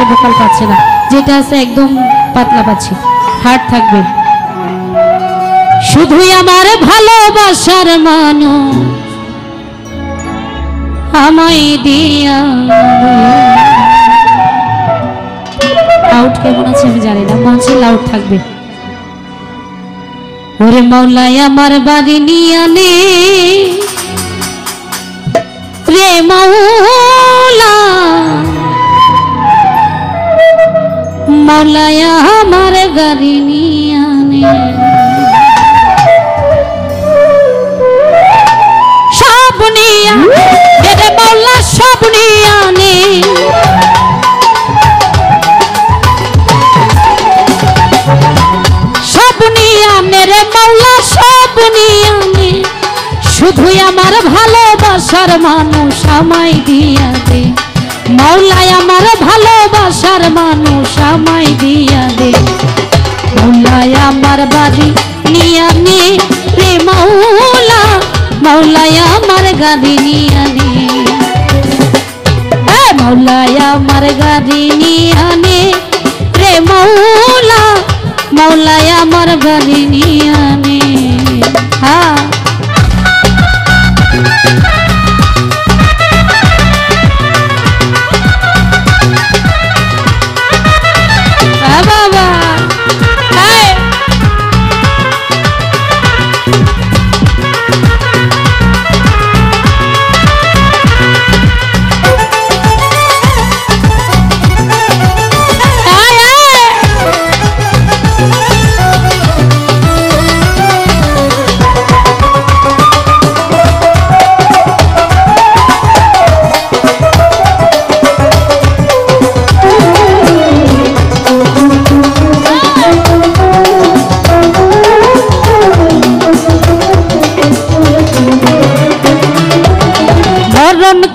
Vocal পাচ্ছে না, যেটা আছে একদম পাতলা পাচ্ছি, হার্ড থাকবে। শুধুই আমার ভালোবাসার মানুষ আমায় দিয়া। আউট কেমন আছে আমি জানি না, মঞ্চে লাউড থাকবে। ওরে মাওলাই আমার বাড়ি নিয়া নে রে মাওলা, মাওলাই আমার গাড়ি নিয়া নে। সব নিয়া রে মাওলা, সব নিয়া নে। রে মাওলা সব নিয়া নে, শুধুই আমার ভালোবাসার মানুষ আমায় দিয়া দে। মাওলাই আমার ভালোবাসার মানুষ আমায় দিয়া দে। মাওলাই আমার বাড়ি নিয়া নে রে মাওলা, মাওলাই আমার গাড়ি নিয়া নে। মাওলাই আমার গাড়ি নিয়া নে রে মাওলা, মাওলাই আমার গাড়ি নিয়া নে। হ্যাঁ বাবা,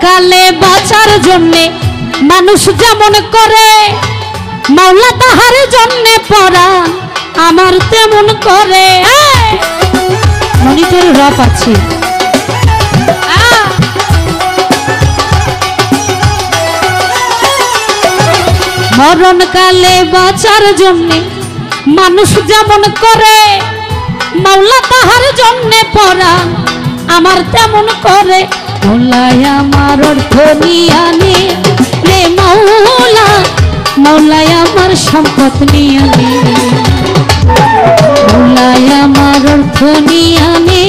কালে বাঁচার জন্যে মানুষ যেমন করে, মাওলা তাহার জন্যে পরাণ আমার তেমন করে। মনিটরে রপ আছে। মরণ কালে বাঁচার জন্যে মানুষ যেমন করে, মাওলা তাহার জন্যে পরাণ আমার তেমন করে। মাওলাই আমার অর্থ নিয়া নে রে মাওলা, মাওলাই আমার সম্পদ নিয়া নে। মাওলাই আমার অর্থ নিয়া নে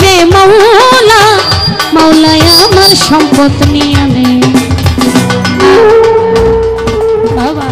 রে মাওলা, মাওলাই আমার সম্পদ নিয়া নে। বাবা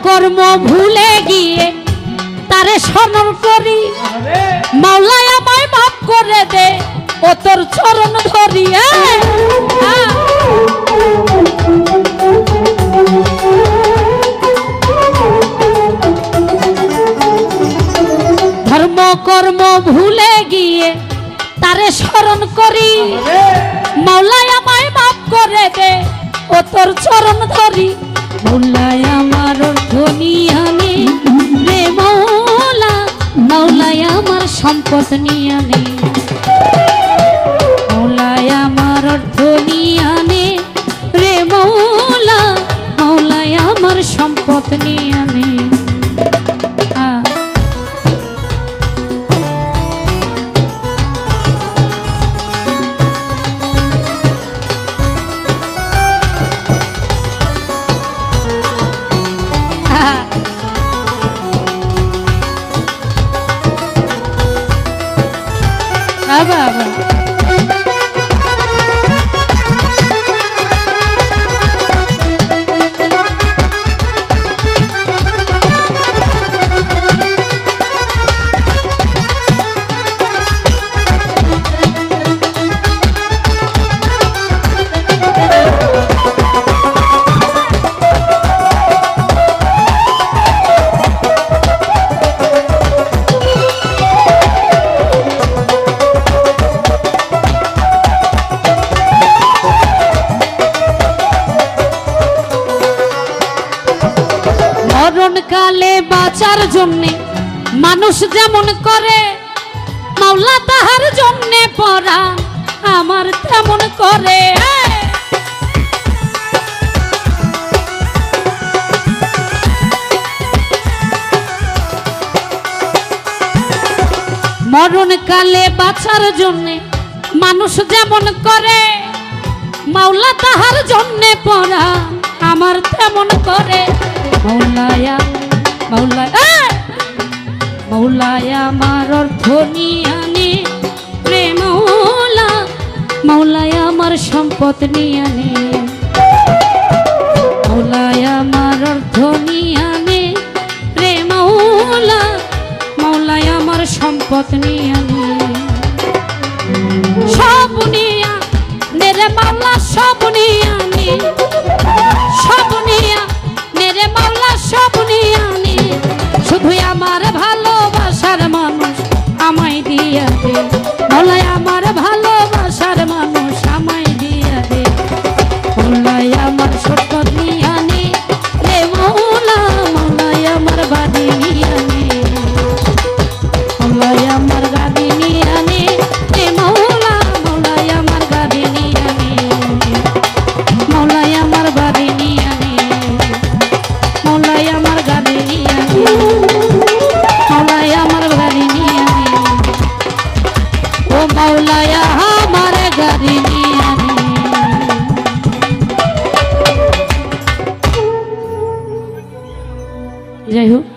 কর্ম ভুলে গিয়ে তারে স্মরণ করি, মাওলাই আমায় মাফ করে দে ও তোর চরণ ধরি। ধর্ম কর্ম ভুলে গিয়ে তারে স্মরণ করি, মাওলাই আমায় মাফ করে দে ও তোর চরণ ধরি। মাওলাই আমার অর্থ নিয়া নে রে মাওলা, মাওলাই আমার সম্পদ নিয়া নে। মাওলাই আমার অর্থ নিয়া নে রে মাওলা, মাওলাই আমার সম্পদ নিয়া নে। বাবা কালে বাঁচার জন্যে মানুষ যেমন করে মাওলা তাহার জন্যে পরা আমার তেমন করে মরণ কালে বাঁচার জন্যে মানুষ যেমন করে মাওলা তাহার জন্যে পরা আমার তেমন করে মৌলায়া মৌলায়া মৌলায়া আমার অর্থ নিয়ানে রে মৌলা মৌলায়া আমার সম্পদ নিয়ানে মৌলায়া আমার অর্থ নিয়ানে রে মৌলা মৌলায়া আমার সম্পদ নিয়ানে সব নিয়া নেরে মাওলা সব নিয়ানে সব নিয়া নেরে মাওলা সব নিয়ানে শুধু আমার ভালোবাসার মানুষ আমায় দিয়া দে মৌলা আমার ভালোবাসার মানুষ আমায় দিয়া দে মৌলা আমার সম্পদ নিয়ানে রে মৌলা মৌলা আমার বাড়ি নিয়ানে মৌলা আমার গাড়ি নিয়ানে রে মৌলা মৌলা আমার গাড়ি নিয়ানে মৌলা আমার বাড়ি নিয়ানে মৌলা আমার গাড়ি নিয়ানে মৌলা আমার গাড়ি নিয়ানে ও মৌলা আমার গাড়ি নিয়ানে যাই হোক